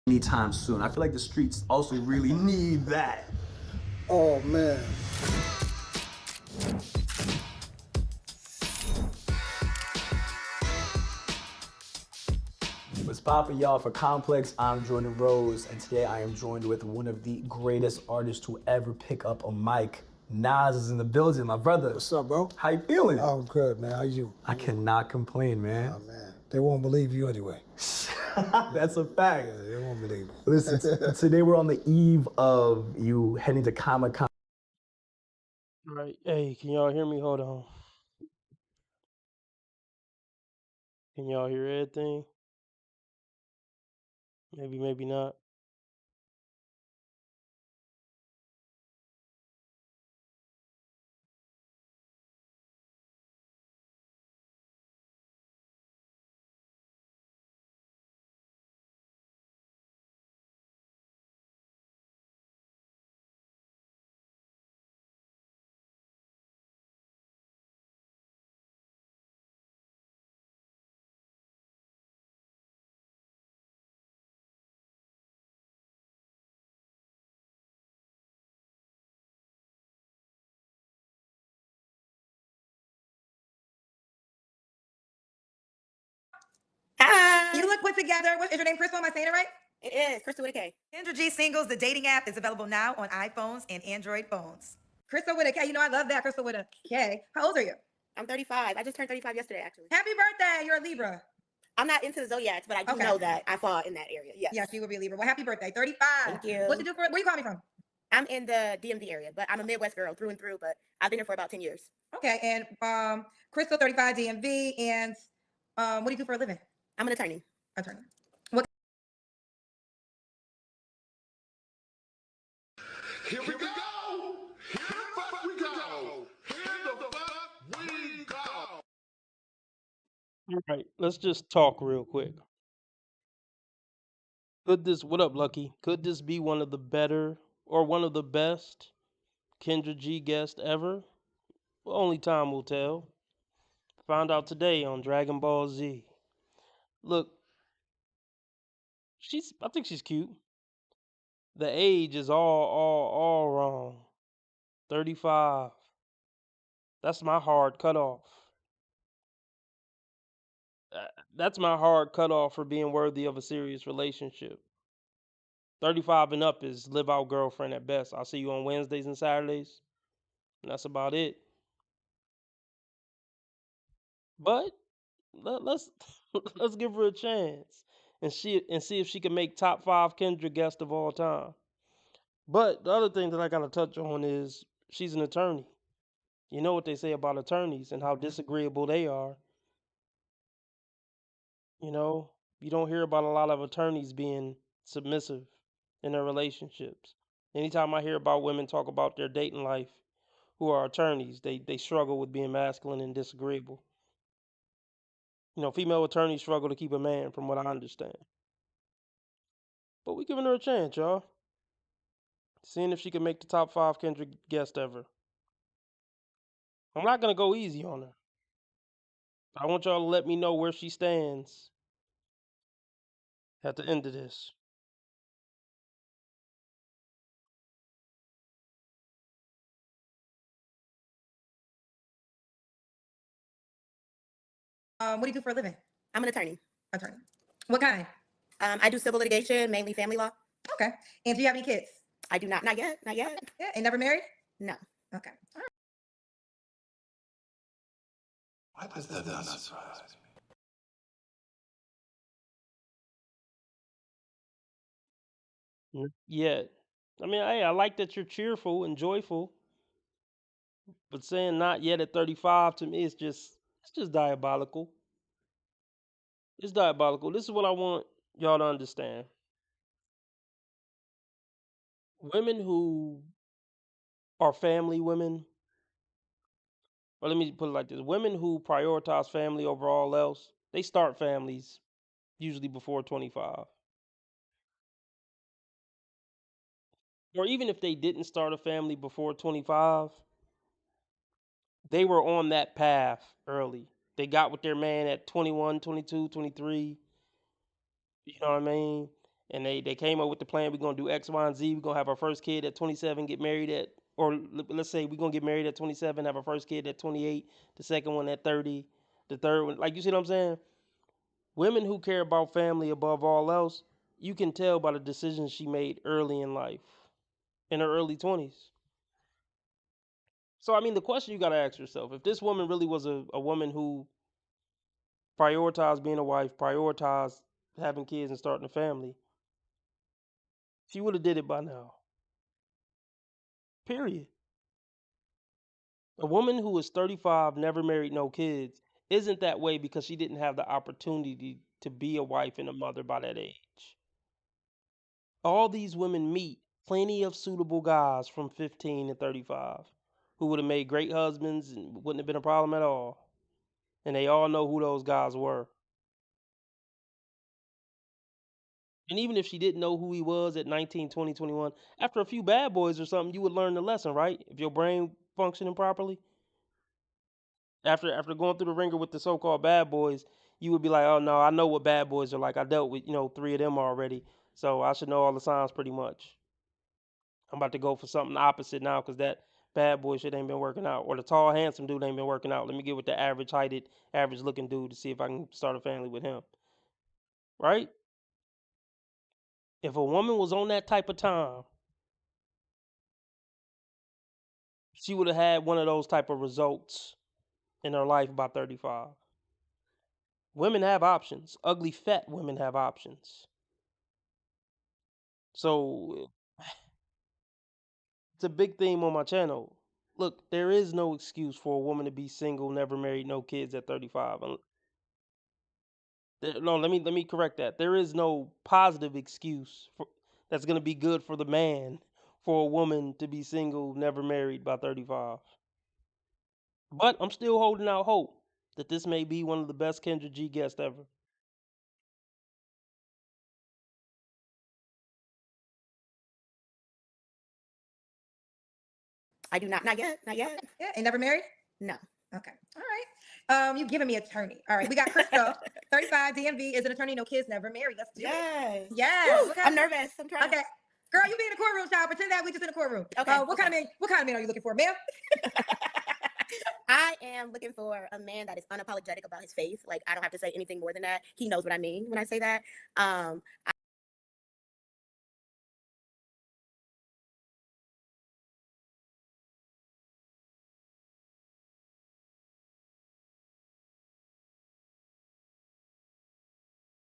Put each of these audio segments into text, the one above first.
anytime soon. I feel like the streets also really need that. Oh man. What's poppin', y'all? For Complex, I'm Jordan Rose, and today I am joined with one of the greatest artists to ever pick up a mic. Nas is in the building, my brother. What's up, bro? How you feeling? I'm good, man. How you? I cannot complain, man. Oh man. They won't believe you anyway. That's a fact. Yeah, they won't believe you. Listen, today we're on the eve of you heading to Comic-Con. All right. Hey, can y'all hear me? Hold on. Can y'all hear everything? Maybe, maybe not. Hi. You look put together. What is your name, Crystal? Am I saying it right? It is Crystal with a K. Kendra G Singles, the dating app, is available now on iPhones and Android phones. Crystal with a K. You know I love that. Crystal with a K. How old are you? I'm 35. I just turned 35 yesterday, actually. Happy birthday. You're a Libra. I'm not into the zodiacs, but I do Okay. know that I fall in that area. Yes. Yes, you will be a Libra. Well, happy birthday. 35. Thank you. What you do for where you calling me from? I'm in the DMV area, but I'm a Midwest girl through and through. But I've been here for about 10 years. Okay. And Crystal, 35 DMV. And what do you do for a living? I'm an attorney. Attorney. What Here we go. Here the fuck we go. Here the fuck we go. All right. Let's just talk real quick. What up, Lucky? Could this be one of the better or one of the best Kendra G guests ever? Well, only time will tell. Found out today on Dragon Ball Z. Look, I think she's cute. The age is all wrong. 35. That's my hard cutoff. That's my hard cutoff for being worthy of a serious relationship. 35 and up is live out girlfriend at best. I'll see you on Wednesdays and Saturdays. And that's about it. But let's let's give her a chance and see if she can make top 5 Kendra guest of all time. But the other thing that I gotta touch on is she's an attorney. You know what they say about attorneys and how disagreeable they are. You know, you don't hear about a lot of attorneys being submissive in their relationships. Anytime I hear about women talk about their dating life who are attorneys, they struggle with being masculine and disagreeable. You know, female attorneys struggle to keep a man, from what I understand. But we giving her a chance, y'all. Seeing if she can make the top 5 Kendrick guest ever. I'm not gonna go easy on her. I want y'all to let me know where she stands at the end of this. what do you do for a living? I'm an attorney. Attorney. What kind? I do civil litigation, mainly family law. Okay. And do you have any kids? I do not. Not yet. Not yet. Yeah. And never married? No. Okay. All Why does that not surprise me? Yeah. I mean, hey, I like that you're cheerful and joyful, but saying not yet at 35 to me is it's just diabolical. It's diabolical. This is what I want y'all to understand. Women who are family women, or let me put it like this: women who prioritize family over all else, they start families usually before 25. Or even if they didn't start a family before 25, they were on that path early. They got with their man at 21, 22, 23. You know what I mean? and they came up with the plan. We're gonna do X, Y, and Z. We're gonna have our first kid at 27, get married at, or let's say we're gonna get married at 27, have our first kid at 28, the second one at 30, the third one. Like, you see what I'm saying? Women who care about family above all else, you can tell by the decisions she made early in life, in her early 20s. So I mean, the question you gotta ask yourself: if this woman really was a woman who prioritized being a wife, prioritized having kids and starting a family, she would have did it by now. Period. A woman who is 35, never married, no kids, isn't that way because she didn't have the opportunity to be a wife and a mother by that age. All these women meet plenty of suitable guys from 15 to 35 who would have made great husbands and wouldn't have been a problem at all. And they all know who those guys were. And even if she didn't know who he was at 19, 20, 21, after a few bad boys or something, you would learn the lesson, right? If your brain functioning properly. After going through the ringer with the so-called bad boys, you would be like, oh no, I know what bad boys are like. I dealt with, 3 of them already. So I should know all the signs pretty much. I'm about to go for something opposite now because that bad boy shit ain't been working out. Or the tall, handsome dude ain't been working out. Let me get with the average heighted, average looking dude to see if I can start a family with him. Right? If a woman was on that type of time, she would have had one of those type of results in her life by 35. Women have options. Ugly, fat women have options. So it's a big theme on my channel. Look, there is no excuse for a woman to be single, never married, no kids at 35. No, let me correct that. There is no positive excuse that's going to be good for the man for a woman to be single, never married by 35. But I'm still holding out hope that this may be one of the best Kendra G guests ever. I do not yet. Yeah, and never married? No. Okay. All right. You giving me attorney. All right. We got Crystal, 35, DMV, is an attorney, no kids, never married. Let's do it. Yes. Woo, I'm nervous. I'm trying. Okay. Girl, you be in the courtroom, child. Pretend that we just in the courtroom. Okay. What kind of man are you looking for, ma'am? I am looking for a man that is unapologetic about his faith. Like, I don't have to say anything more than that. He knows what I mean when I say that.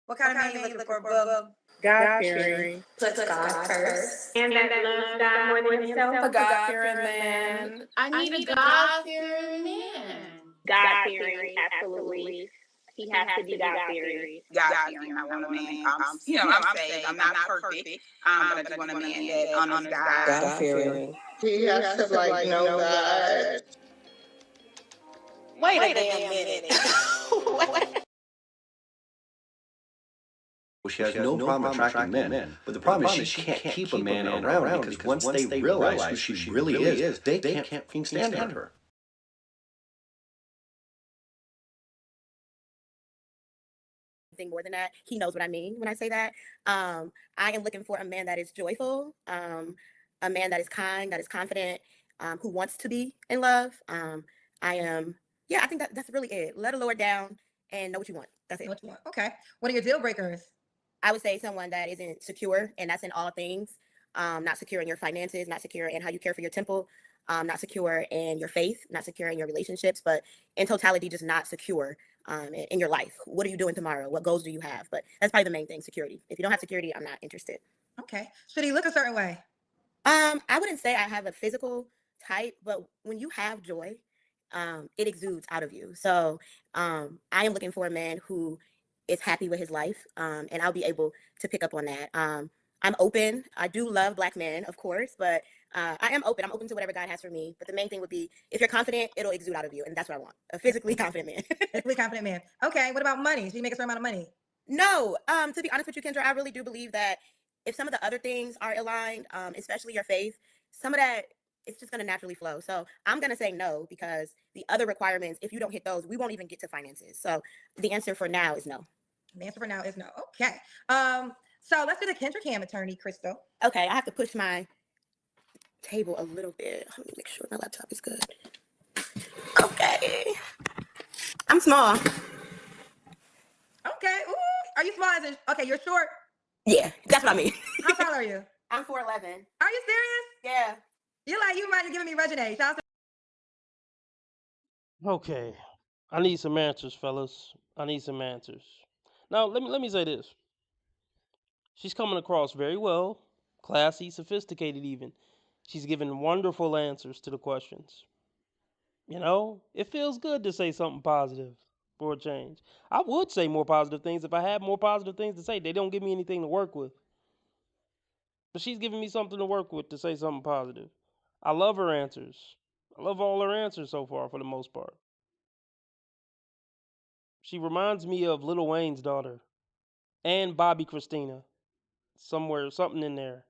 What kind of man you looking for, boo? God-fearing, puts God first, and that loves God more than himself. A God-fearing man. I need a God-fearing man. God-fearing, absolutely. He has to be God-fearing. God-fearing. I want a man. I'm saved. I'm not perfect. But I just want a man that honors God. God-fearing. He has to like know God. Wait a damn minute. She has no problem attracting men. But the problem is she can't keep a man around because once they realize who she really is, they can't stand her. Anything more than that. He knows what I mean when I say that. I am looking for a man that is joyful, a man that is kind, that is confident, who wants to be in love. I think that's really it. Let a lower down and know what you want. That's it. What you want? Okay. What are your deal breakers? I would say someone that isn't secure, and that's in all things. Not secure in your finances, not secure in how you care for your temple, not secure in your faith, not secure in your relationships, but in totality, just not secure in your life. What are you doing tomorrow? What goals do you have? But that's probably the main thing, security. If you don't have security, I'm not interested. Okay. Should he look a certain way? I wouldn't say I have a physical type, but when you have joy, it exudes out of you. So I am looking for a man who is happy with his life, and I'll be able to pick up on that. I'm open. I do love Black men, of course, but I am open. I'm open to whatever God has for me. But the main thing would be, if you're confident, it'll exude out of you, and that's what I want. A physically confident man. Physically confident man. Okay. What about money? Should he make a certain amount of money? No. To be honest with you, Kendra, I really do believe that if some of the other things are aligned, especially your faith, some of that, it's just going to naturally flow. So I'm going to say no, because the other requirements, if you don't hit those, we won't even get to finances. So the answer for now is no. The answer for now is no. Okay. So let's do the Kendra Cam attorney, Crystal. Okay, I have to push my table a little bit. Let me make sure my laptop is good. Okay. I'm small. Okay. Ooh, are you small as in, okay, you're short. Yeah, that's what I mean. How tall are you? I'm 4'11". Are you serious? Yeah. You're like, you might have given me Regine. Shout out to Okay, I need some answers, fellas. I need some answers. Now, let me say this. She's coming across very well, classy, sophisticated even. She's giving wonderful answers to the questions. You know, it feels good to say something positive for a change. I would say more positive things if I had more positive things to say. They don't give me anything to work with. But she's giving me something to work with to say something positive. I love her answers. I love all her answers so far for the most part. She reminds me of Lil Wayne's daughter and Bobby Christina. Somewhere, something in there.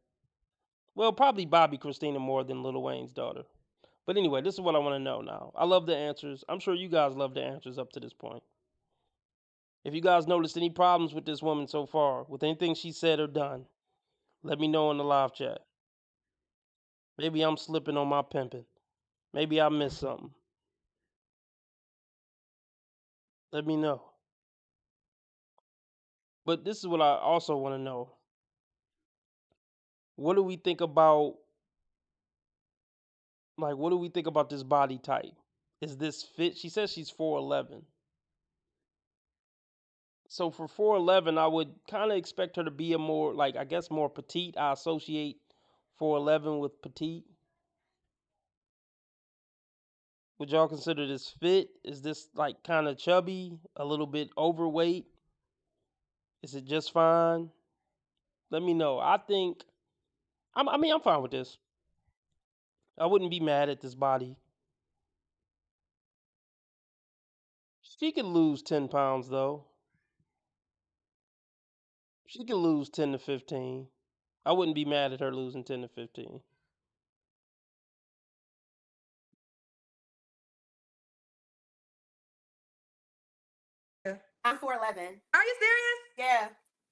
Well, probably Bobby Christina more than Lil Wayne's daughter. But anyway, this is what I want to know now. I love the answers. I'm sure you guys love the answers up to this point. If you guys noticed any problems with this woman so far, with anything she said or done, let me know in the live chat. Maybe I'm slipping on my pimping. Maybe I missed something. Let me know. But this is what I also want to know. What do we think about, what do we think about this body type? Is this fit? She says she's 4'11". So for 4'11", I would kind of expect her to be a more, I guess, more petite. I associate 4'11" with petite. Would y'all consider this fit? Is this kind of chubby, a little bit overweight? Is it just fine? Let me know. I'm fine with this. I wouldn't be mad at this body. She could lose 10 pounds though. She could lose 10 to 15. I wouldn't be mad at her losing 10 to 15. you. I'm 4'11". Are you serious? Yeah.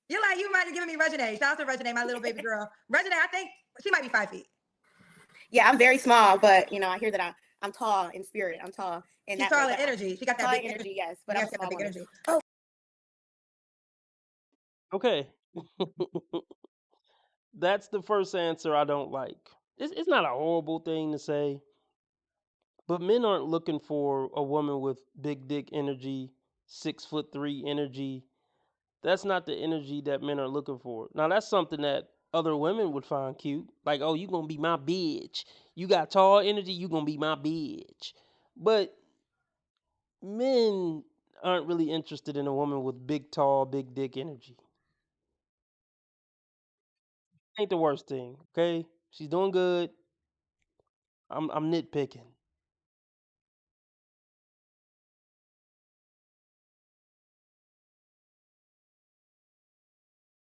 You're like, you might have given me Regine. Shout out to Regine, my little baby girl. Regine, I think she might be 5 feet. Yeah, I'm very small, but I hear that I'm tall in spirit. I'm tall in She's that way, tall in but energy. She got that tall in big energy, yes, but Yes, I'm a she got that small big woman. energy. Okay. That's the first answer I don't like. It's not a horrible thing to say, but men aren't looking for a woman with big dick energy, 6'3" energy. That's not the energy that men are looking for. Now that's something that other women would find cute. Like, oh, you gonna be my bitch. You got tall energy, you gonna be my bitch. But men aren't really interested in a woman with big, tall, big dick energy. Ain't the worst thing, okay? She's doing good. I'm nitpicking.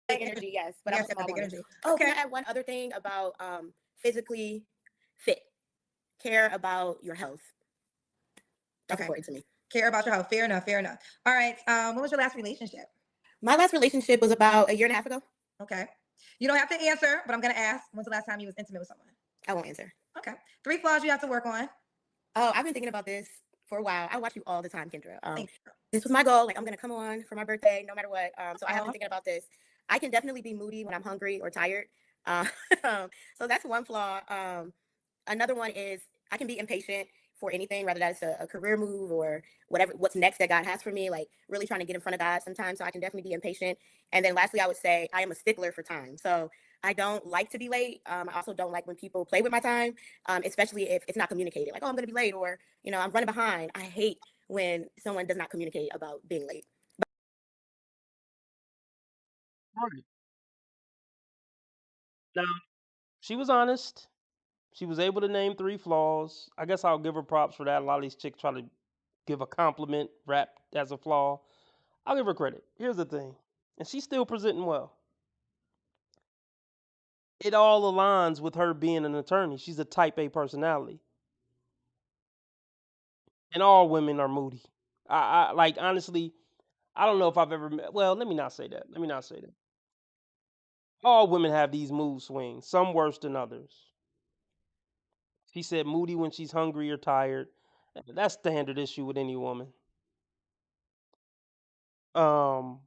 Big energy, yes, but Yes, I'm a she got that small big woman. energy. Oh, can I add one other thing about physically fit? Care about your health. That's Okay. important to me. Care about your health. Fair enough. Fair enough. All right. When was your last relationship? My last relationship was about a year and a half ago. Okay. You don't have to answer, but I'm gonna ask. When's the last time you was intimate with someone? I won't answer. Okay. 3 flaws you have to work on. Oh, I've been thinking about this for a while. I watch you all the time, Kendra. Thank you. This was my goal. Like, I'm gonna come on for my birthday, no matter what. So I have Aw. been thinking about this. I can definitely be moody when I'm hungry or tired. Uh, so that's one flaw. Another one is I can be impatient for anything, whether that's a career move or what's next that God has for me, like really trying to get in front of God sometimes. So I can definitely be impatient. And then lastly, I would say I am a stickler for time. So I don't like to be late. I also don't like when people play with my time, especially if it's not communicated. Like, oh, I'm going to be late, or I'm running behind. I hate when someone does not communicate about being late. Right. Now, she was honest. She was able to name 3 flaws. I guess I'll give her props for that. A lot of these chicks try to give a compliment wrapped as a flaw. I'll give her credit. Here's the thing, and she's still presenting well. It all aligns with her being an attorney. She's a type A personality, and all women are moody. I like honestly. I don't know if I've ever met. Well, let me not say that. Let me not say that. All women have these mood swings, some worse than others. She said moody when she's hungry or tired. That's standard issue with any woman. Um,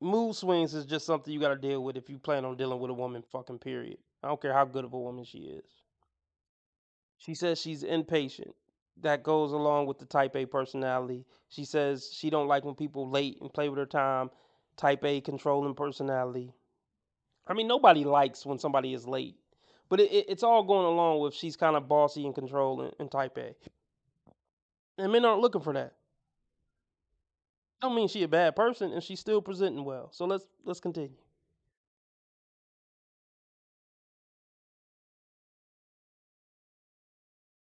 Mood swings is just something you got to deal with if you plan on dealing with a woman. Fucking period. I don't care how good of a woman she is. She says she's impatient. That goes along with the type A personality. She says she don't like when people late and play with her time. Type A controlling personality. I mean, nobody likes when somebody is late, but it's all going along with she's kind of bossy and controlling and type A. And men aren't looking for that. Don't mean she a bad person, and she's still presenting well. So let's continue.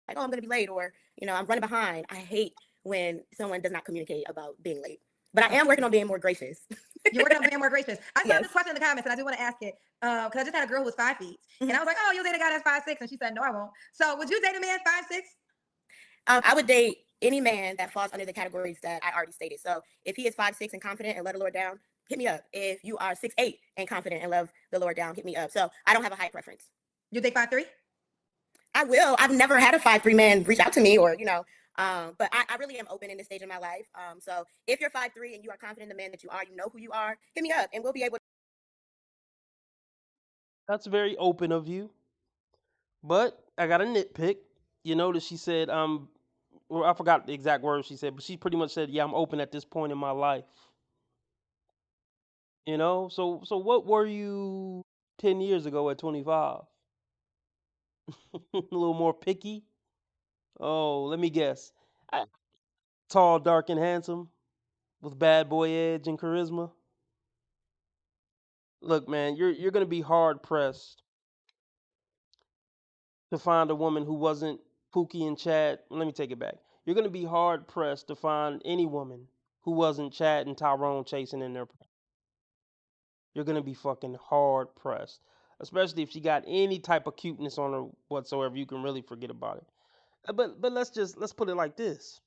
Like, oh, I'm gonna be late, or I'm running behind. I hate when someone does not communicate about being late. But I am working on being more gracious. You're working on being more gracious. I saw Yes. this question in the comments, and I do want to ask it because I just had a girl who was 5 feet, and I was like, "Oh, you'll date a guy that's 5'6," and she said, "No, I won't." So, would you date a man 5'6"? I would date any man that falls under the categories that I already stated. So if he is 5'6" and confident and let the Lord down, hit me up. If you are 6'8" and confident and love the Lord down, hit me up. So I don't have a height preference. You think 5'3"? I will. I've never had a 5'3" man reach out to me, or but I really am open in this stage of my life. So if you're 5'3" and you are confident in the man that you are, you know who you are, hit me up and we'll be able to. That's very open of you. But I got a nitpick. You notice she said, well, I forgot the exact words she said, but she pretty much said, "Yeah, I'm open at this point in my life." So what were you 10 years ago at 25? A little more picky. Oh, let me guess. Tall, dark, and handsome with bad boy edge and charisma. Look, man, you're gonna be hard pressed to find a woman who wasn't Pookie and Chad. Let me take it back. You're gonna be hard pressed to find any woman who wasn't Chad and Tyrone chasing in their. You're gonna be fucking hard pressed, especially if she got any type of cuteness on her whatsoever. You can really forget about it. But let's put it like this: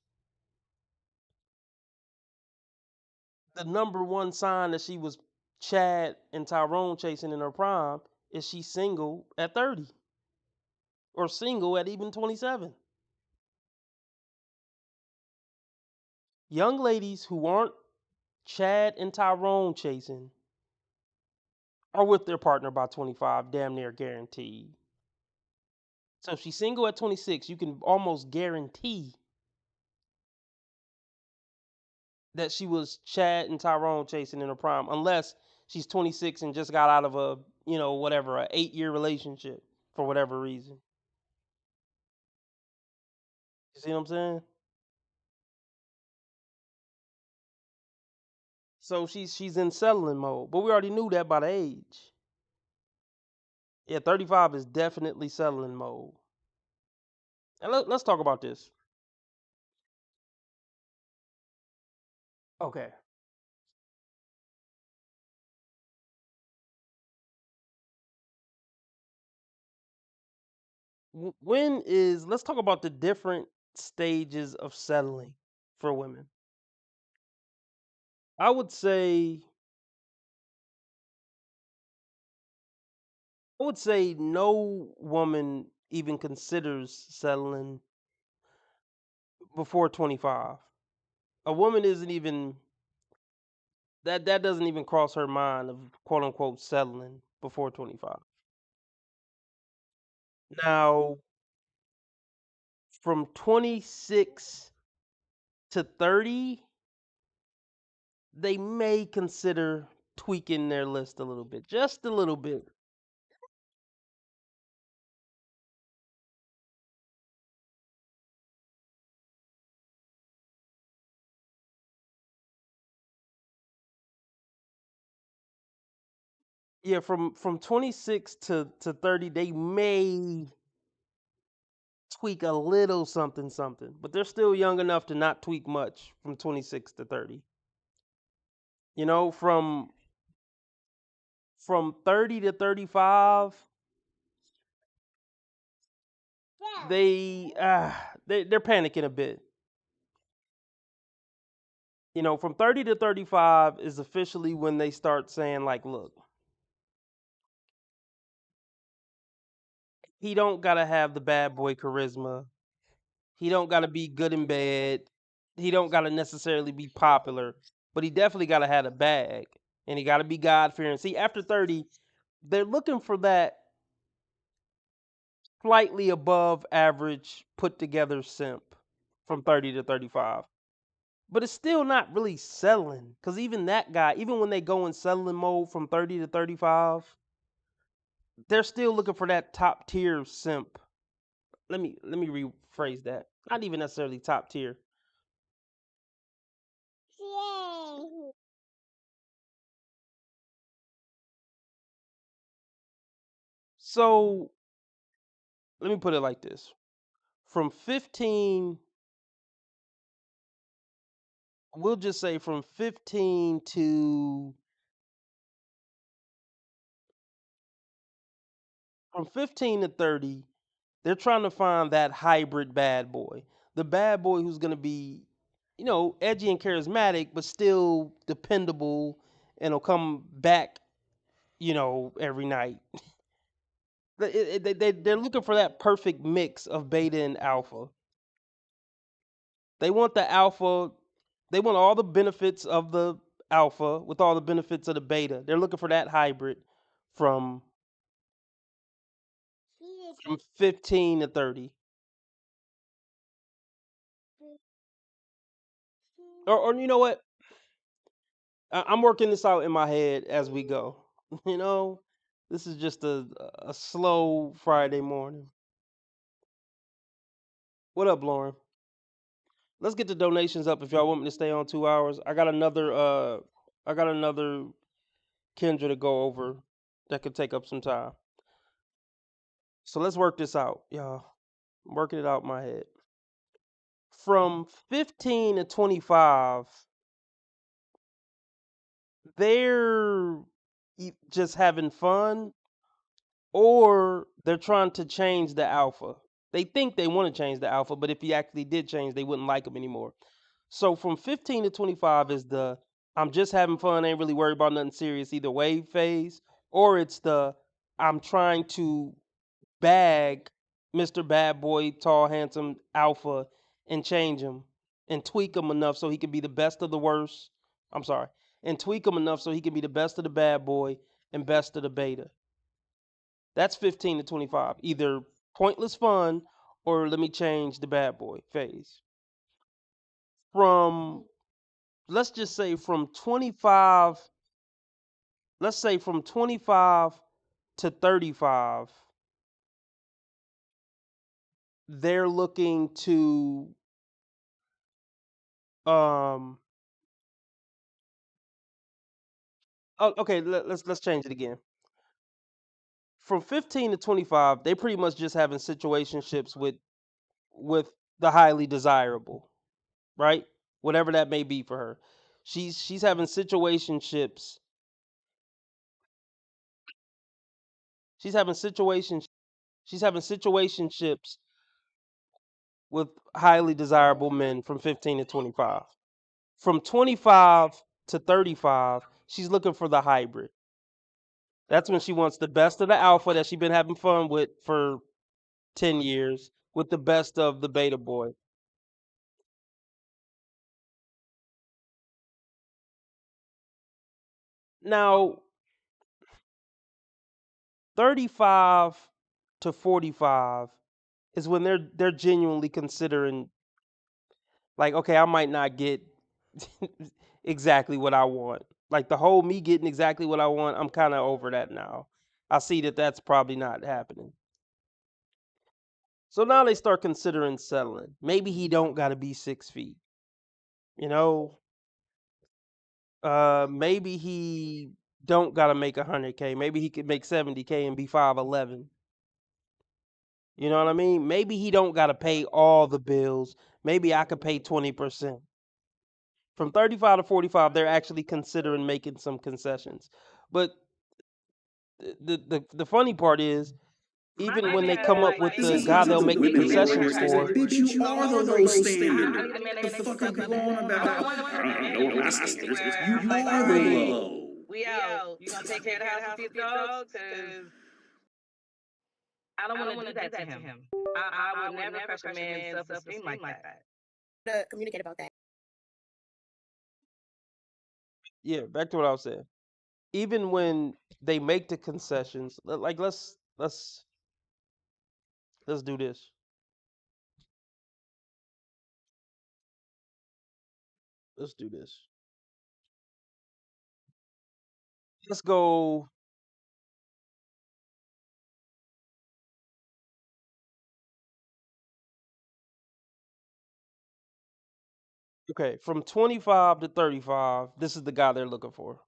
the number one sign that she was Chad and Tyrone chasing in her prime is she's single at 30 or single at even 27. Young ladies who aren't Chad and Tyrone chasing are with their partner by 25, damn near guaranteed. So if she's single at 26, you can almost guarantee that she was Chad and Tyrone chasing in her prime, unless she's 26 and just got out of a, whatever, a 8-year relationship for whatever reason. You see what I'm saying? So she's in settling mode, but we already knew that by the age. Yeah, 35 is definitely settling mode. And let's talk about this. Okay. Let's talk about the different stages of settling for women. I would say no woman even considers settling before 25. A woman isn't even that doesn't even cross her mind of quote unquote settling before 25. Now, from 26 to 30, they may consider tweaking their list a little bit, just a little bit. Yeah, from 26 to 30, they may tweak a little something something, but they're still young enough to not tweak much from 26 to 30. From 30 to 35, they're panicking a bit. From 30 to 35 is officially when they start saying like, look, he don't gotta have the bad boy charisma. He don't gotta be good in bed. He don't gotta necessarily be popular, but he definitely gotta have a bag, and he gotta be God fearing. See, after 30, they're looking for that slightly above average put together simp from 30 to 35. But it's still not really settling, because even that guy, even when they go in settling mode from 30 to 35, they're still looking for that top tier simp. Let me rephrase that. Not even necessarily top tier. So let me put it like this. From 15, we'll just say from 15 to from 15 to 30, they're trying to find that hybrid bad boy. The bad boy who's going to be, edgy and charismatic, but still dependable and will come back, every night. They're looking for that perfect mix of beta and alpha. They want the alpha, they want all the benefits of the alpha with all the benefits of the beta. They're looking for that hybrid from 15 to 30. Or you know what? I'm working this out in my head as we go. You know, this is just a slow Friday morning. What up, Lauren? Let's get the donations up if y'all want me to stay on 2 hours. I got another Kendra to go over that could take up some time. So let's work this out, y'all. I'm working it out in my head. From 15 to 25, they're just having fun, or they're trying to change the alpha. They think they want to change the alpha, but if he actually did change, they wouldn't like him anymore. So from 15 to 25 is the I'm just having fun, ain't really worried about nothing serious either way phase, or it's the I'm trying to bag Mr. Bad Boy, tall, handsome alpha and change him and tweak him enough so he can be the best of the worst. I'm sorry. And tweak him enough so he can be the best of the bad boy and best of the beta. That's 15 to 25. Either pointless fun or let me change the bad boy phase. From, let's just say from 25, let's say from 25 to 35, they're looking to oh, okay, let's change it again. From 15 to 25, they pretty much just having situationships with the highly desirable, right? Whatever that may be for her. She's having situationships. She's having situations. She's having situationships with highly desirable men from 15 to 25. From 25 to 35, she's looking for the hybrid. That's when she wants the best of the alpha that she's been having fun with for 10 years with the best of the beta boy. Now, 35 to 45 is when they're genuinely considering, like, okay, I might not get exactly what I want. Like the whole me getting exactly what I want, I'm kind of over that now. I see that that's probably not happening. So now they start considering settling. Maybe he don't got to be 6 feet. You know, maybe he don't got to make 100K. Maybe he could make 70K and be 5'11". You know what I mean? Maybe he don't got to pay all the bills. Maybe I could pay 20%. From 35 to 45, they're actually considering making some concessions. But the funny part is, even when they come up with the guy they'll make the concessions for, Bitch, you are the low standard. What the fuck are you on about? No, my standards. You are the low. We out. You gonna take care of the house with these dogs? 'Cause I don't want to do that to him. I would never crush a man's self-esteem like that. To communicate about that. Yeah, back to what I was saying. Even when they make the concessions, like let's do this. Let's do this. Let's go. Okay, from 25 to 35, this is the guy they're looking for.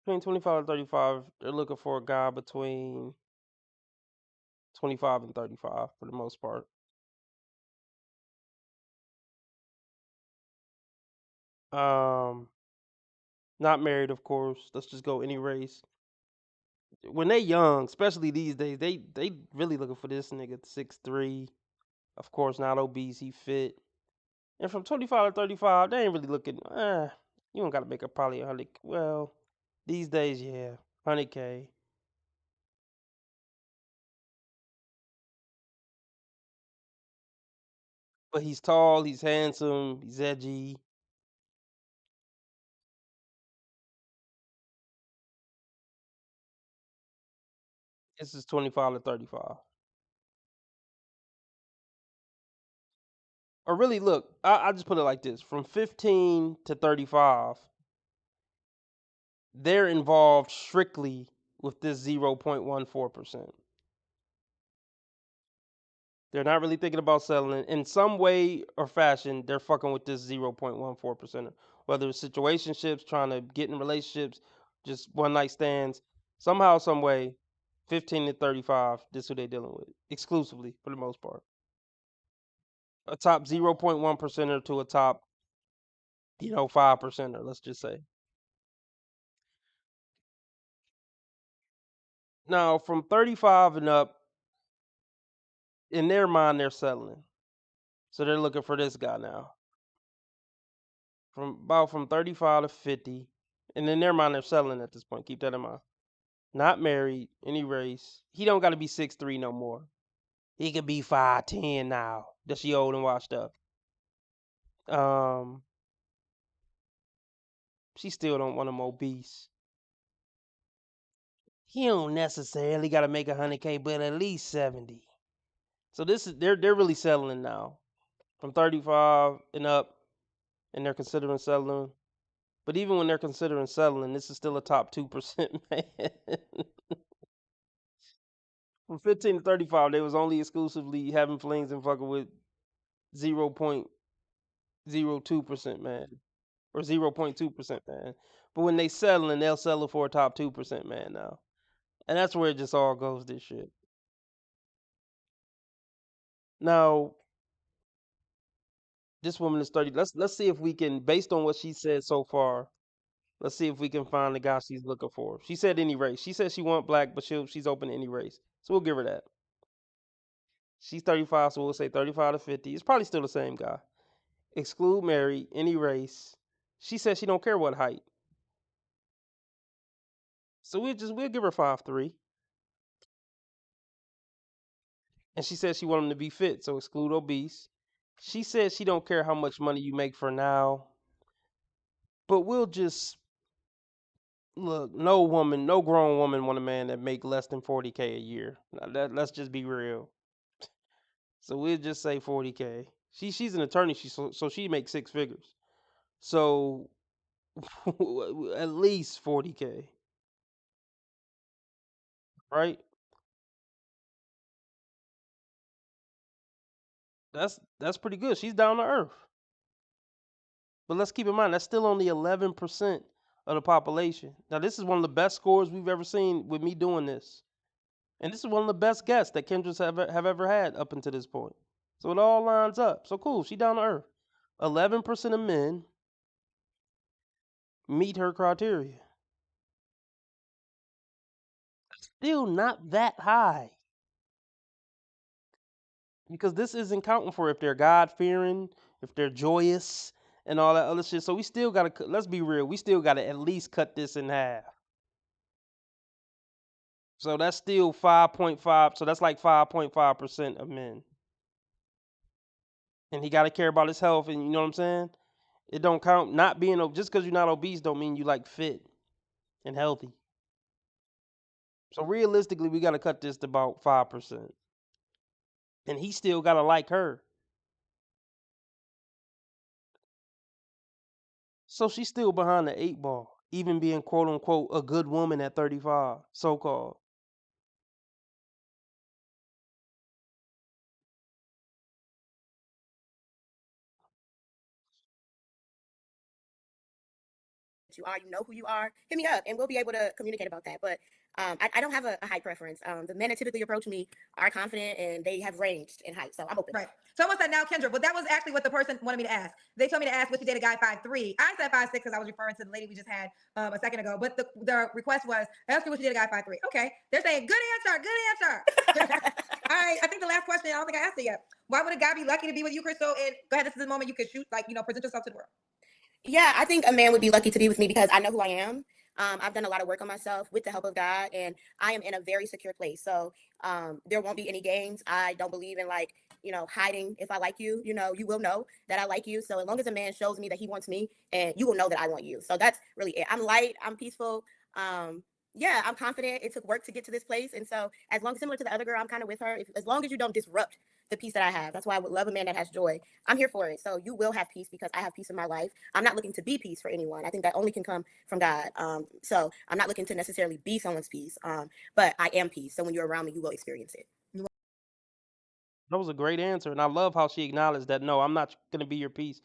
Between 25 and 35, they're looking for a guy between 25 and 35 for the most part. Um, Not married, of course. Let's just go any race. When they young, especially these days, they really looking for this nigga 6'3". Of course, not obese, he fit. And from 25 to 35, they ain't really looking. You don't gotta make it probably 100. Well, these days, yeah, 100K. But he's tall, he's handsome, he's edgy. This is 25 to 35. Or really, look, I just put it like this: from 15 to 35, they're involved strictly with this 0.14%. They're not really thinking about settling. In some way or fashion, they're fucking with this 0.14%. Whether it's situationships, trying to get in relationships, just one night stands. Somehow, some way, 15 to 35, this is who they're dealing with. Exclusively, for the most part. A top 0.1%er to a top, 5%er, let's just say. Now, from 35 and up, in their mind, they're settling. So they're looking for this guy now. From 35 to 50, and in their mind, they're settling at this point. Keep that in mind. Not married, any race. He don't got to be 6'3" no more. He could be 5'10" now. That she old and washed up. Um, she still don't want him obese. He don't necessarily got to make 100K, but at least 70. So they're really settling now. From 35 and up, and they're considering settling. But even when they're considering settling, this is still a top 2% man. From 15 to 35, they was only exclusively having flings and fucking with 0.02% man. Or 0.2% man. But when they settling, they'll settle for a top 2% man now. And that's where it just all goes this shit. Now, this woman is 30. Let's see if we can, based on what she said so far, let's see if we can find the guy she's looking for. She said any race. She said she want black, but she's open to any race. So we'll give her that. She's 35, so we'll say 35 to 50. It's probably still the same guy. Exclude married, any race. She said she don't care what height. So we'll give her 5'3". And she said she want him to be fit, so exclude obese. She said she don't care how much money you make for now. But we'll just look, no grown woman want a man that make less than 40K a year. Let's just be real. So we'll just say 40K. She's an attorney, so she makes 6 figures. So at least 40K, right? That's pretty good. She's down to earth. But let's keep in mind that's still only 11% of the population. Now this is one of the best scores we've ever seen with me doing this. And this is one of the best guests that Kendra's have ever had up until this point. So it all lines up. So cool, she down to earth. 11% of men meet her criteria. Still not that high. Because this isn't counting for if they're God fearing, if they're joyous, and all that other shit. So we still gotta, let's be real, we still gotta at least cut this in half. So that's still 5.5. So that's like 5.5% of men. And he got to care about his health, and you know what I'm saying? It don't count not being just because you're not obese don't mean you like fit and healthy. So realistically, we got to cut this to about 5%. And he still got to like her. So she's still behind the 8 ball, even being quote unquote a good woman at 35, so called. You are, you know who you are, hit me up and we'll be able to communicate about that. But I don't have a height preference. The men that typically approach me are confident and they have ranged in height, so I'm open. Right. So almost said now, Kendra, but that was actually what the person wanted me to ask. They told me to ask, would you date a guy 5'3"? I said 5'6" because I was referring to the lady we just had a second ago. But the request was, ask her, would you date a guy 5'3"? Okay. They're saying, good answer, good answer. All right. I think the last question, I don't think I asked it yet. Why would a guy be lucky to be with you, Crystal? And go ahead, this is the moment you could shoot, like, present yourself to the world. Yeah, I think a man would be lucky to be with me because I know who I am. I've done a lot of work on myself with the help of God, and I am in a very secure place. So there won't be any games. I don't believe in hiding. If I like you, you will know that I like you. So as long as a man shows me that he wants me, and you will know that I want you. So that's really it. I'm light. I'm peaceful. Yeah, I'm confident. It took work to get to this place, and so as long similar to the other girl, I'm kind of with her. As long as you don't disrupt the peace that I have, that's why I would love a man that has joy. I'm here for it. So you will have peace because I have peace in my life. I'm not looking to be peace for anyone. I think that only can come from God. So I'm not looking to necessarily be someone's peace. But I am peace. So when you're around me, you will experience it. That was a great answer. And I love how she acknowledged that no, I'm not going to be your peace.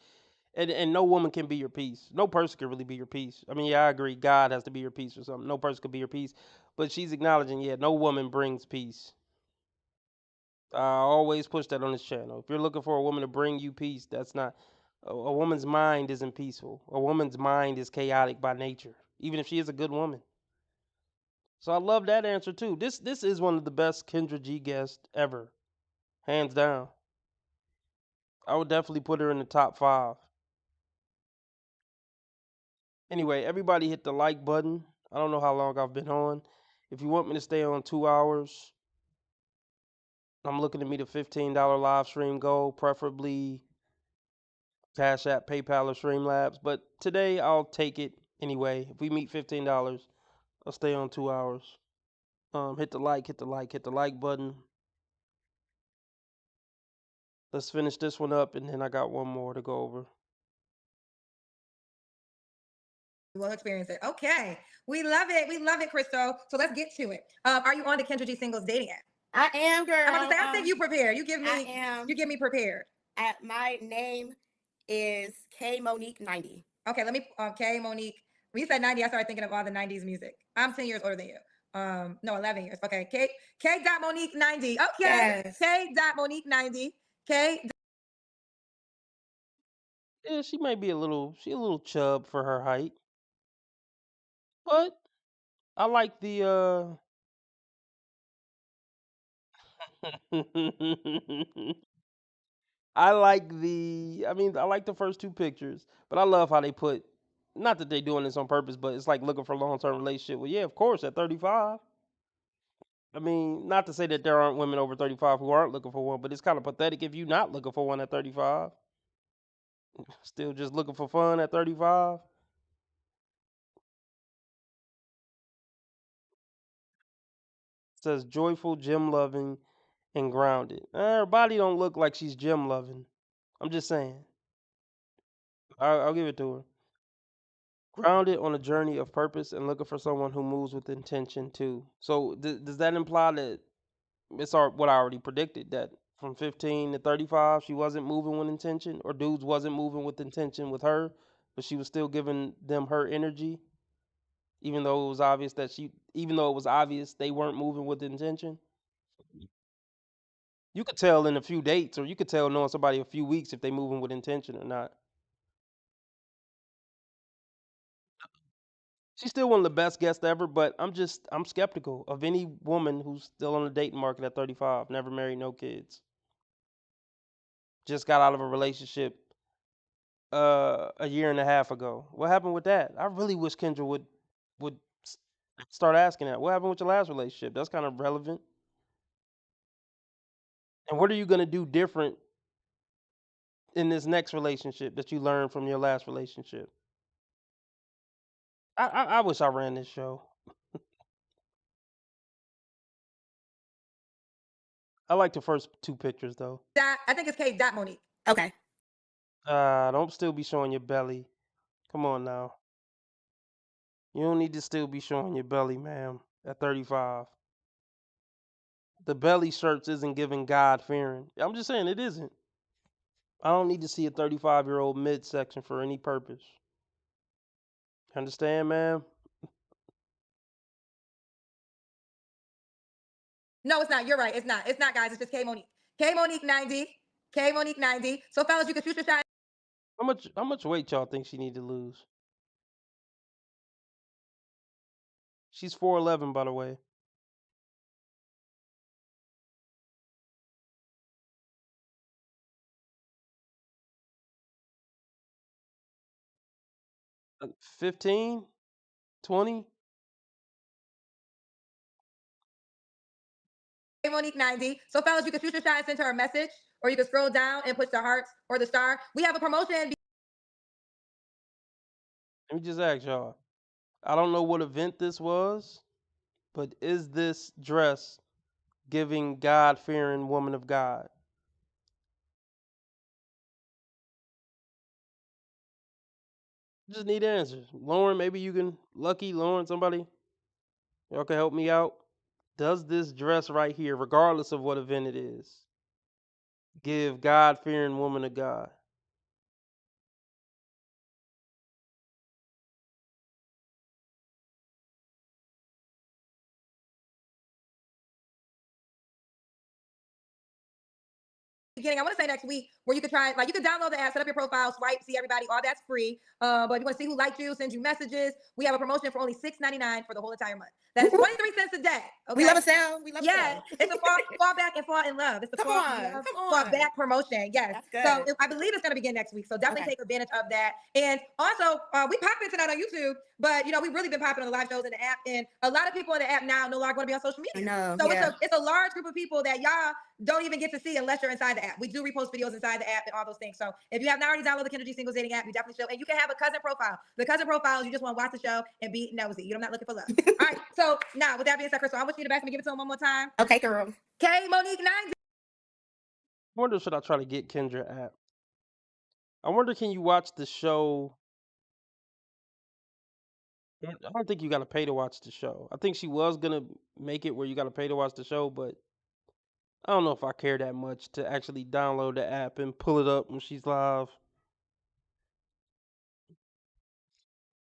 And no woman can be your peace. No person can really be your peace. I mean, yeah, I agree. God has to be your peace or something. No person could be your peace. But she's acknowledging, yeah, no woman brings peace. I always push that on this channel. If you're looking for a woman to bring you peace, that's not a woman's mind isn't peaceful. A woman's mind is chaotic by nature, even if she is a good woman. So I love that answer too. This is one of the best Kendra G guests ever, hands down. I would definitely put her in the top 5. Anyway, everybody hit the like button. I don't know how long I've been on. If you want me to stay on 2 hours, I'm looking to meet a $15 live stream goal, preferably Cash App, PayPal, or Streamlabs. But today I'll take it anyway. If we meet $15, I'll stay on 2 hours. Hit the like, hit the like, hit the like button. Let's finish this one up, and then I got one more to go over. We'll experience it. Okay. We love it. We love it, Crystal. So let's get to it. Are you on the Kendra G Singles dating app? I am, girl. I'm about to say, I think you prepared. You give me, I am. you give me prepared. My name is K Monique 90. Okay, let me, K Monique. When you said 90, I started thinking of all the 90s music. I'm 10 years older than you. No, 11 years. Okay, K dot Monique 90. Okay, Yes. K dot Monique 90. K. Yeah, she might be a little chub for her height, but I like the I like the first 2 pictures, but I love how they put, not that they doing this on purpose, but it's like looking for a long-term relationship. Well, yeah, of course, at 35. I mean, not to say that there aren't women over 35 who aren't looking for one, but it's kind of pathetic if you're not looking for one at 35. Still just looking for fun at 35. Says joyful, gym loving, and grounded. Her body don't look like she's gym loving. I'm just saying. I'll give it to her. Grounded on a journey of purpose and looking for someone who moves with intention too. So does that imply that what I already predicted, that from 15 to 35 she wasn't moving with intention, or dudes wasn't moving with intention with her, but she was still giving them her energy, even though it was obvious they weren't moving with intention. You could tell in a few dates, or you could tell knowing somebody a few weeks if they moving with intention or not. She's still one of the best guests ever, but I'm skeptical of any woman who's still on the dating market at 35, never married, no kids. Just got out of a relationship a year and a half ago. What happened with that? I really wish Kendra would Start asking that. What happened with your last relationship? That's kind of relevant. And what are you going to do different in this next relationship that you learned from your last relationship? I wish I ran this show. I like the first two pictures though. I think it's K. Monique. Okay. Don't still be showing your belly. Come on now. You don't need to still be showing your belly, ma'am, at 35. The belly shirts isn't giving God fearing. I'm just saying it isn't. I don't need to see a 35-year-old midsection for any purpose. Understand, ma'am? No, it's not. You're right. It's not. It's not, guys. It's just K. Monique. K. Monique 90. K. Monique 90. So, fellas, you can shoot your shot. How much weight y'all think she need to lose? She's 4'11", by the way. Like 15, 20. K. Monique 90. So, fellas, you can shoot your shot and send her a message, or you can scroll down and push the hearts or the star. We have a promotion. Let me just ask y'all. I don't know what event this was, but is this dress giving God-fearing woman of God? Just need answers. Lauren, maybe you can, Lucky, Lauren, somebody, y'all can help me out. Does this dress right here, regardless of what event it is, give God-fearing woman of God? Beginning, I want to say next week where you could try, like, you could download the app, set up your profile, swipe, see everybody, all that's free. But if you want to see who liked you, send you messages, we have a promotion for only $6.99 for the whole entire month. That is 23 cents a day. Okay? We love a sale. We love a Yes, sale. it's a fall back and fall in love. It's the Come fall, on, love, come fall on. back promotion. Yes. That's good. So I believe it's going to begin next week. So definitely Okay. take advantage of that. And also, we pop in tonight on YouTube, but we've really been popping on the live shows in the app, and a lot of people in the app now no longer want to be on social media. I know, So yeah. it's a large group of people that y'all don't even get to see unless you're inside the app. We do repost videos inside the app and all those things. So if you have not already downloaded the Kendra G Singles Dating app, you definitely should. And you can have a cousin profile. The cousin profile is you just want to watch the show and be nosy. You're not looking for love. All right. So now with that being said, Crystal, I want you to back me, give it to him one more time. Okay, girl. K Monique 90. I wonder, should I try to get Kendra app? I wonder, can you watch the show? I don't think you got to pay to watch the show. I think she was going to make it where you got to pay to watch the show, but I don't know if I care that much to actually download the app and pull it up when she's live.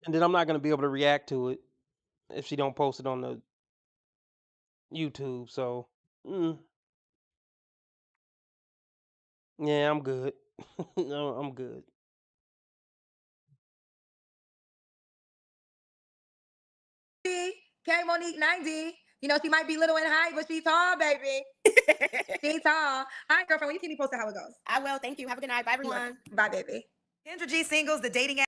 And then I'm not going to be able to react to it if she don't post it on the YouTube. So, yeah, I'm good. No, I'm good. K Monique 90. She might be little in height, but she's tall, baby. She's tall. All right, girlfriend, will you keep me posted how it goes? I will. Thank you. Have a good night. Bye, everyone. Bye, baby. Kendra G Singles, the dating app.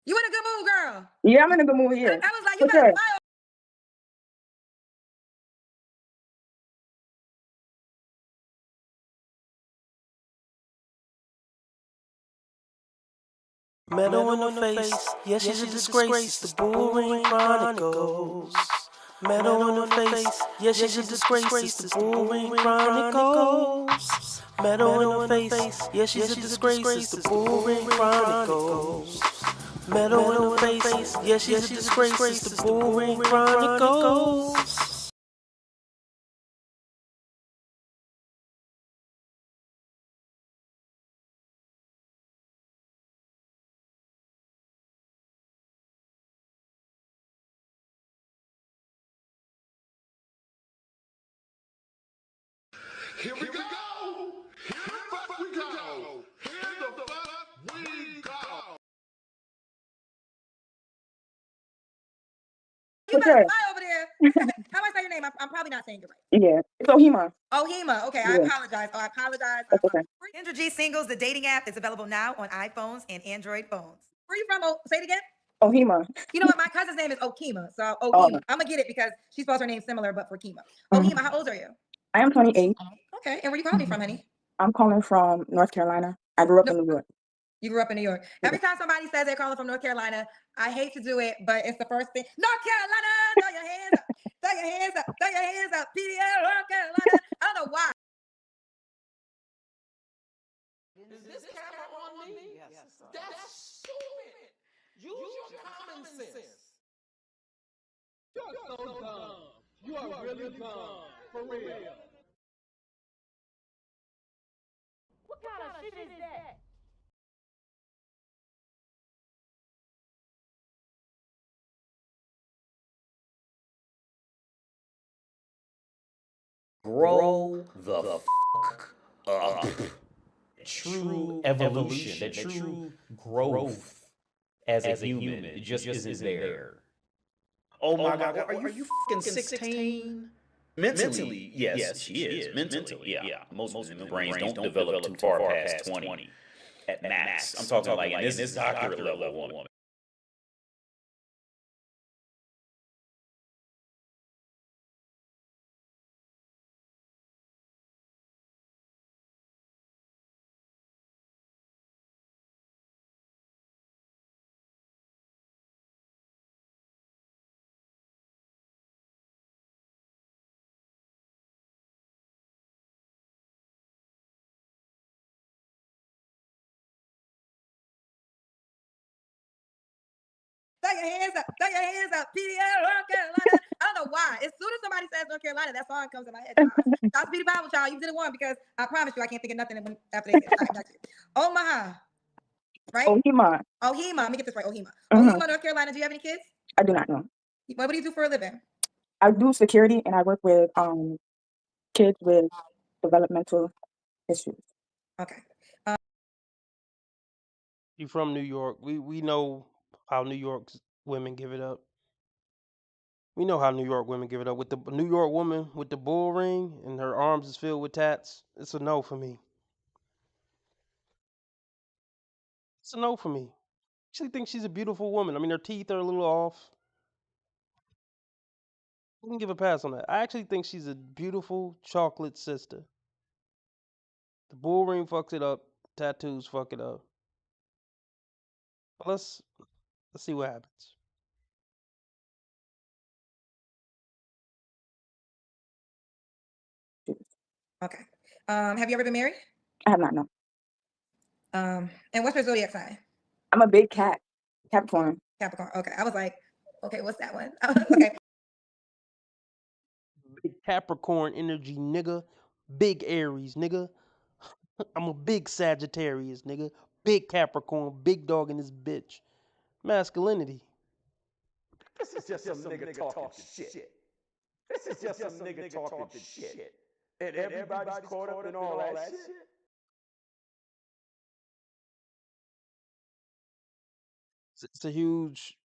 You in a good mood, girl? Yeah, I'm in a good mood. Yeah. I was like, you What's better up? smile. Meadow in the face, yes, she's a disgrace. The Bullring Chronicles. Meadow in the face, yes, she's a disgrace. The Bullring Chronicles. Meadow in the face, yes, she's a disgrace. The Bullring Chronicles. Meadow in the face, yes, she's a disgrace. The Bullring Chronicles. Here we go. Here the fuck we go. Here the fuck we go. You better smile over there. How do I say your name? name? I'm probably not saying it right. Yeah, it's Ohima. Ohima. Okay, I Yeah. apologize. Oh, I apologize. That's okay. Kendra G Singles, the dating app, is available now on iPhones and Android phones. Where are you from? Oh, say it again. Ohima. You know what? My cousin's name is Okima, so Oh. Ohima. I'm gonna get it because she spells her name similar, but for Kima. Ohima, how old are you? I am 28. Okay, and where you calling me from, honey? I'm calling from North Carolina. I grew up No. in New York. You grew up in New York. Every time somebody says they're calling from North Carolina, I hate to do it, but it's the first thing. North Carolina, throw your hands up, throw your hands up, throw your hands up. PDL, North Carolina. I don't know why. Is this camera on me? Yes. That's stupid. Use your common sense. You're so dumb. You are really dumb. For real. What kind of shit is that? Grow the fuck up. True evolution, that true growth as a human, it just isn't there. Oh my God, are you fucking 16? Mentally, yes, she is. Mentally, yeah. Most women's brains don't develop too far past 20 at max. I'm talking like in this doctorate level woman. Throw your hands up, throw your hands up. PDL, North Carolina. I don't know why. As soon as somebody says North Carolina, that song comes in my head. God's be the Bible, child. You did it one because I promise you, I can't think of nothing after they get back to you. Omaha, right? Ohima. Ohima. Let me get this right. Ohima. Mhm. Ohima, North Carolina. Do you have any kids? I do not know. What do you do for a living? I do security and I work with kids with developmental issues. Okay. You from New York? We know how New York's women give it up. We know how New York women give it up. With the New York woman with the bull ring and her arms is filled with tats, it's a no for me. It's a no for me. I actually think she's a beautiful woman. I mean, her teeth are a little off. We can give a pass on that. I actually think she's a beautiful chocolate sister. The bull ring fucks it up. Tattoos fuck it up. But let's see what happens. Okay. Have you ever been married? I have not known. And what's your zodiac sign? I'm a big cat. Capricorn. Capricorn. Okay. I was like, okay, what's that one? Okay. Big Capricorn energy, nigga. Big Aries, nigga. I'm a big Sagittarius, nigga. Big Capricorn, big dog in this bitch. Masculinity. This is just some nigga talking shit. This is just some nigga talking shit. And everybody's caught up in all that shit. It's a huge.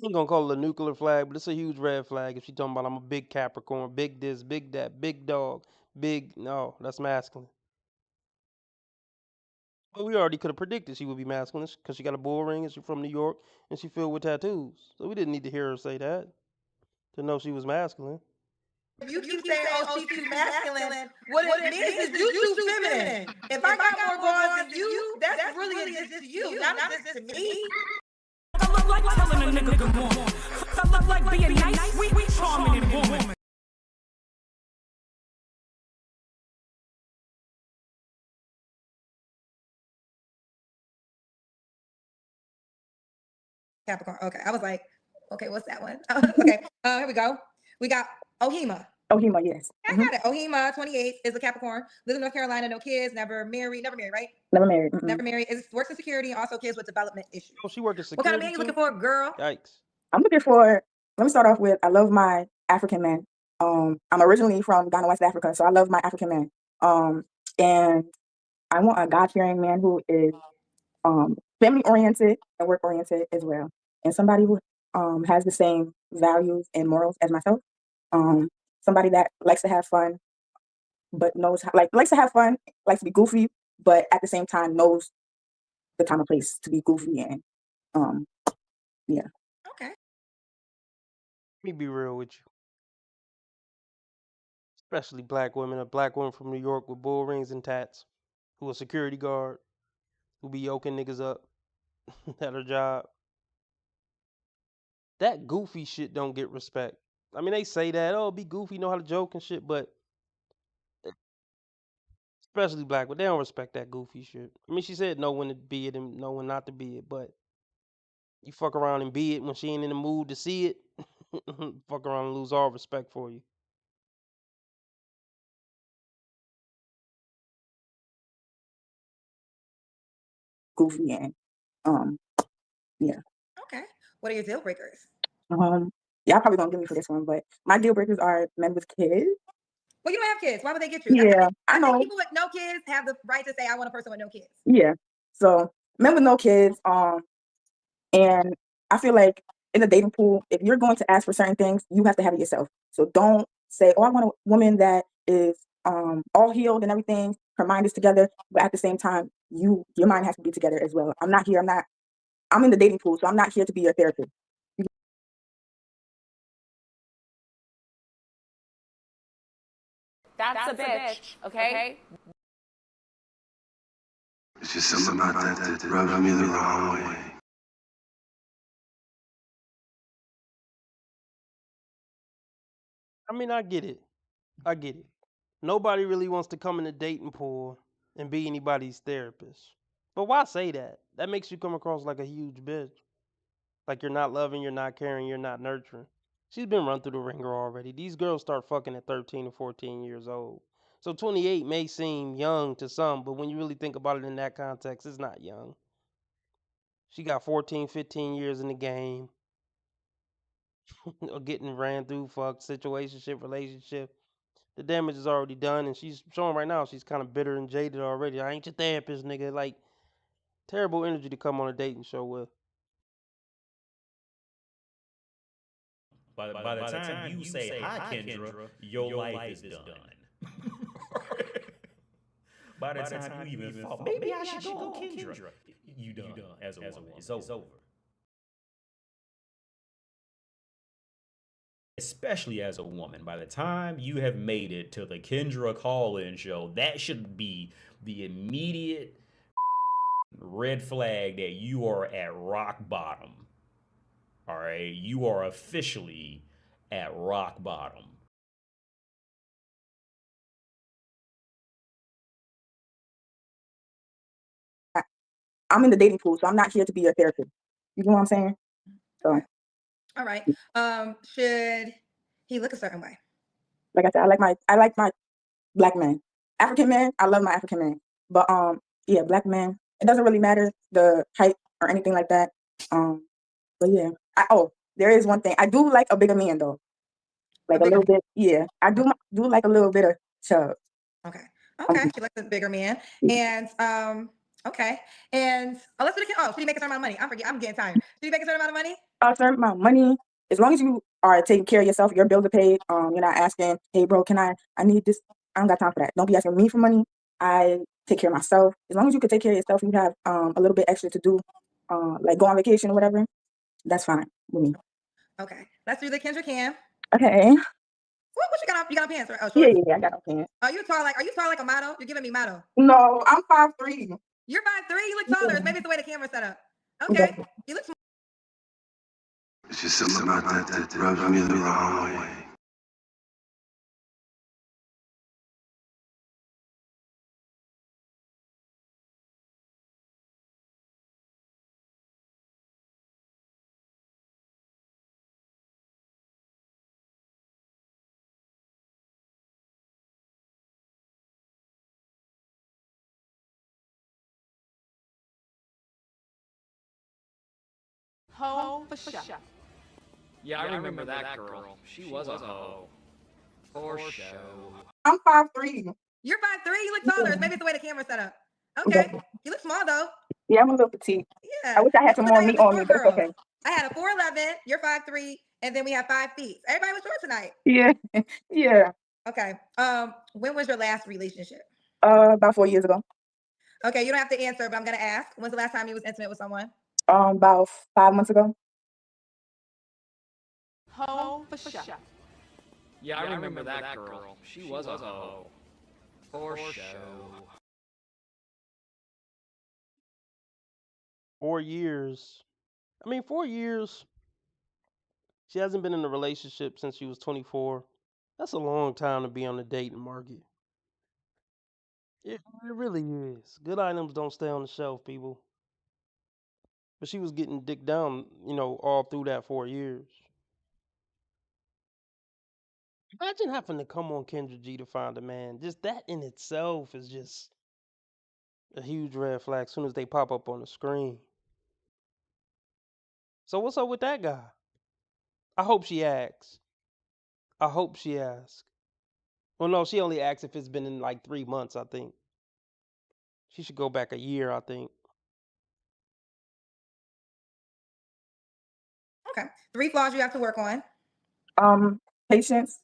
I'm gonna call it a nuclear flag, but it's a huge red flag if she's talking about I'm a big Capricorn, big this, big that, big dog, big. No, that's masculine. But we already could have predicted she would be masculine because she got a bull ring and she's from New York and she filled with tattoos. So we didn't need to hear her say that to know she was masculine. If you keep saying, oh, she's too masculine, what it means is you too feminine. If I got more bras than you, that's really a diss to you, not a diss to me. I love like telling a nigga good morning. I love like being nice, sweet, charming, and woman. Capricorn. Okay. I was like, okay, what's that one? Okay. Here we go. We got Ohima. Ohima, yes. I got it. Ohima, 28, is a Capricorn. Lives in North Carolina, no kids, never married, right? Never married. Never married. Works in security and also kids with development issues. Oh, she worked in What kind security of man you too? looking for, girl? Yikes. I'm looking for, let me start off with, I love my African men. I'm originally from Ghana, West Africa, so I love my African men. And I want a God-fearing man who is family-oriented and work-oriented as well. And somebody who has the same values and morals as myself. Somebody that likes to have fun, but knows how, likes to have fun, likes to be goofy, but at the same time knows the time and place to be goofy and yeah. Okay. Let me be real with you. Especially black women, a black woman from New York with bull rings and tats, who a security guard, who be yoking niggas up at her job. That goofy shit don't get respect. I mean, they say that, oh, be goofy, know how to joke and shit, but especially black, but they don't respect that goofy shit. I mean, she said know when to be it and know when not to be it, but you fuck around and be it when she ain't in the mood to see it, fuck around and lose all respect for you. Goofy and yeah. Okay. What are your deal breakers? Y'all probably gonna get me for this one, but my deal breakers are men with kids. Well, you don't have kids. Why would they get you? Yeah, I think know. people with no kids have the right to say, I want a person with no kids. Yeah. So men with no kids, and I feel like in the dating pool, if you're going to ask for certain things, you have to have it yourself. So don't say, oh, I want a woman that is all healed and everything, her mind is together, but at the same time, your mind has to be together as well. I'm in the dating pool, so I'm not here to be your therapist. That's a bitch, okay? It's just something about that rubs me the wrong way. I mean, I get it. I get it. Nobody really wants to come in the dating pool and be anybody's therapist. But why say that? That makes you come across like a huge bitch. Like you're not loving, you're not caring, you're not nurturing. She's been run through the ringer already. These girls start fucking at 13 or 14 years old. So 28 may seem young to some, but when you really think about it in that context, it's not young. She got 14, 15 years in the game. Getting ran through, fucked, situationship, relationship. The damage is already done, and she's showing right now she's kind of bitter and jaded already. I ain't your therapist, nigga. Like, terrible energy to come on a dating show with. By the time you say hi, Kendra, your life is done. By the time you even thought, maybe I should go on Kendra, you done as a woman. It's over. Especially as a woman, by the time you have made it to the Kendra call-in show, that should be the immediate red flag that you are at rock bottom. All right, you are officially at rock bottom. I'm in the dating pool, so I'm not here to be your therapist. You know what I'm saying? So, okay. All right. Should he look a certain way? Like I said, I like my black men. African men, I love my African men. But yeah, black men, it doesn't really matter the height or anything like that. But yeah. There is one thing. I do like a bigger man though. Like a little bit. Yeah. I do like a little bit of chub. Okay. She likes a bigger man. And okay. And let's do should he make a certain amount of money? I'm getting tired. Should he make a certain amount of money? A certain amount of money. As long as you are taking care of yourself, your bills are paid. You're not asking, hey bro, I need this. I don't got time for that. Don't be asking me for money. I take care of myself. As long as you can take care of yourself, you have a little bit extra to do, like go on vacation or whatever. That's fine with me. Okay. Let's do the Kendra Cam. Okay. What you got on? You got on pants, right? Oh, shorts? Yeah, I got on pants. Are you tall like a model? You're giving me model. No, I'm 5'3". You're 5'3". You look taller. Maybe it's the way the camera's set up. Okay. You look small. It's just something about that rubs me the wrong way. Hoe for sure. Yeah, I remember that girl. She was a hoe. For show. I'm 5'3". You're 5'3". You look taller. Maybe it's the way the camera's set up. Okay. You look small though. Yeah, I'm a little petite. Yeah. I wish I had some more meat on me, but it's okay. I had a 4'11", you're 5'3", and then we have 5 feet. Everybody was short tonight. Yeah, yeah. Okay. When was your last relationship? About 4 years ago. Okay, you don't have to answer, but I'm gonna ask. When's the last time you was intimate with someone? About 5 months ago. Hoe for sure. Yeah, I remember that girl. She was a hoe. For show. 4 years. I mean, 4 years. She hasn't been in a relationship since she was 24. That's a long time to be on the dating market. It really is. Good items don't stay on the shelf, people. But she was getting dick down, all through that 4 years. Imagine having to come on Kendra G to find a man. Just that in itself is just a huge red flag as soon as they pop up on the screen. So what's up with that guy? I hope she asks. I hope she asks. Well, no, she only asks if it's been in like 3 months, I think. She should go back a year, I think. Okay. 3 flaws you have to work on. Patience.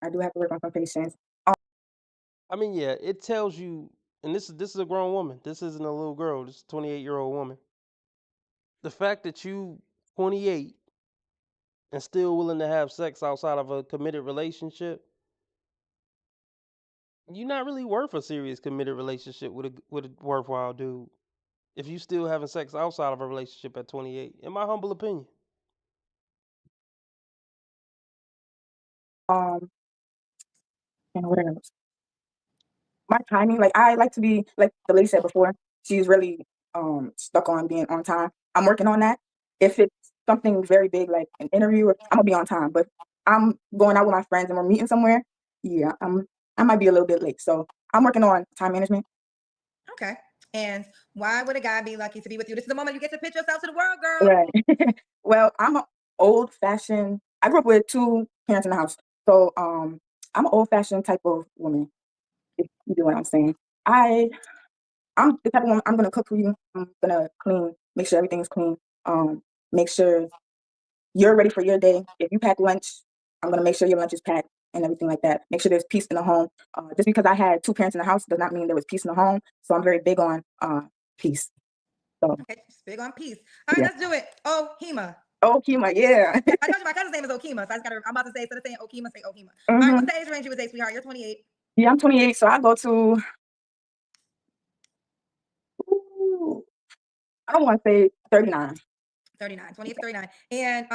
I do have to work on some patience. I mean, yeah, it tells you, and this is a grown woman. This isn't a little girl. This is a 28-year-old woman. The fact that you 28 and still willing to have sex outside of a committed relationship, you're not really worth a serious committed relationship with a worthwhile dude. If you still having sex outside of a relationship at 28, in my humble opinion. And what else? My timing, like I like to be, like the lady said before, she's really stuck on being on time. I'm working on that. If it's something very big like an interview, I'm gonna be on time. But I'm going out with my friends and we're meeting somewhere, yeah, I might be a little bit late. So I'm working on time management. Okay. And why would a guy be lucky to be with you? This is the moment you get to pitch yourself to the world, girl. Right. Well, I'm an old fashioned. I grew up with 2 parents in the house, so I'm an old fashioned type of woman. If you do what I'm saying. I'm the type of woman, I'm gonna cook for you. I'm gonna clean, make sure everything's clean. Make sure you're ready for your day. If you pack lunch, I'm gonna make sure your lunch is packed and everything like that. Make sure there's peace in the home. Just because I had 2 parents in the house does not mean there was peace in the home. So I'm very big on peace. So Okay, she's big on peace. All right, yeah. let's do it. Ohima. Okima, yeah. I told you my cousin's name is Okima, so I'm about to say, instead of saying Okima, say Ohima. All right, Mhm. what's the age range you would say, sweetheart? You're 28. Yeah, I'm 28, so I go to. Ooh, I don't want to say 39. 39, 28 to 39. And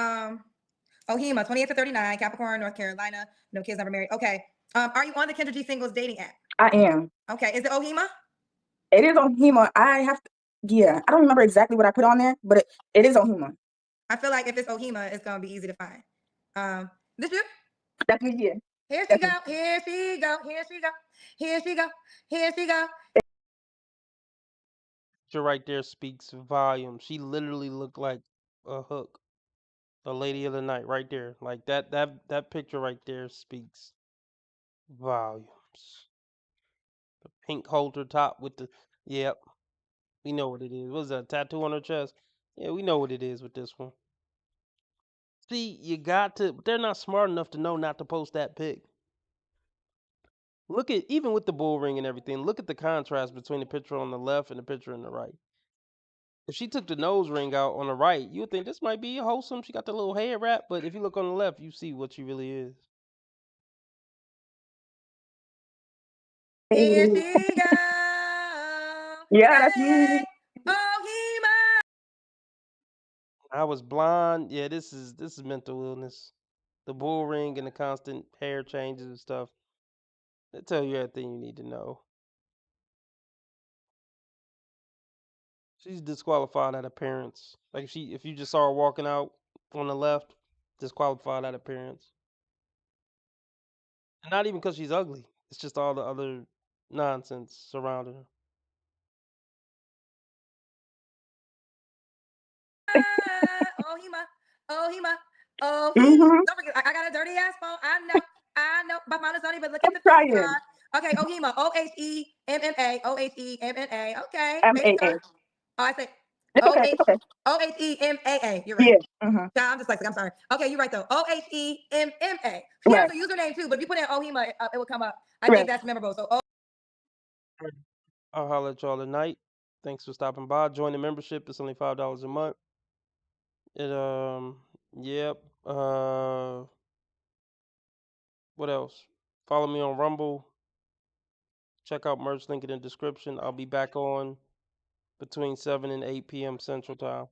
Ohima, 28 to 39, Capricorn, North Carolina, no kids, never married. Okay. Are you on the Kendra G Singles dating app? I am. Okay. Is it Ohima? It is Ohima. I have to. Yeah, I don't remember exactly what I put on there, but it is Ohima. I feel like if it's Ohima, it's gonna be easy to find. This you? Definitely, yeah. Here she go. Here she go. Here she go. Here she go. Here she go. Picture right there speaks volumes. She literally looked like a hook, a lady of the night, right there. Like that picture right there speaks volumes. The pink halter top with the, yep, we know what it is. What is that, a tattoo on her chest? Yeah, we know what it is with this one. See, you got to. They're not smart enough to know not to post that pic. Look at, even with the bull ring and everything. Look at the contrast between the picture on the left and the picture on the right. If she took the nose ring out on the right, you would think this might be wholesome. She got the little hair wrap, but if you look on the left, you see what she really is. Here she go. Yeah, that's me. Ohima. I was blind. Yeah, this is mental illness. The bull ring and the constant hair changes and stuff. They tell you everything you need to know. She's disqualified at appearance. Like if you just saw her walking out on the left, disqualified at appearance. And not even because she's ugly. It's just all the other nonsense surrounding her. Ohima. Ohima. Ohima. Mhm. Don't forget, I got a dirty ass phone. I know. But mine is dirty, but look at the Try face it. card. Okay, Ohima. Ohemma. Ohemma. Okay. Face MAA. card. Oh, I say It's okay. It's okay. OHEMAA. You're right. Yeah. Mm-hmm. Child, I'm dyslexic. I'm sorry. Okay, you're right though. OHEMMA. She Right. has a username too, but if you put in OHEMA, it will come up. I Right. think that's memorable. So I'll holler at y'all tonight. Thanks for stopping by. Join the membership. It's only $5 a month. It yep. What else? Follow me on Rumble. Check out merch link in the description. I'll be back on between 7 and 8 p.m. Central Time.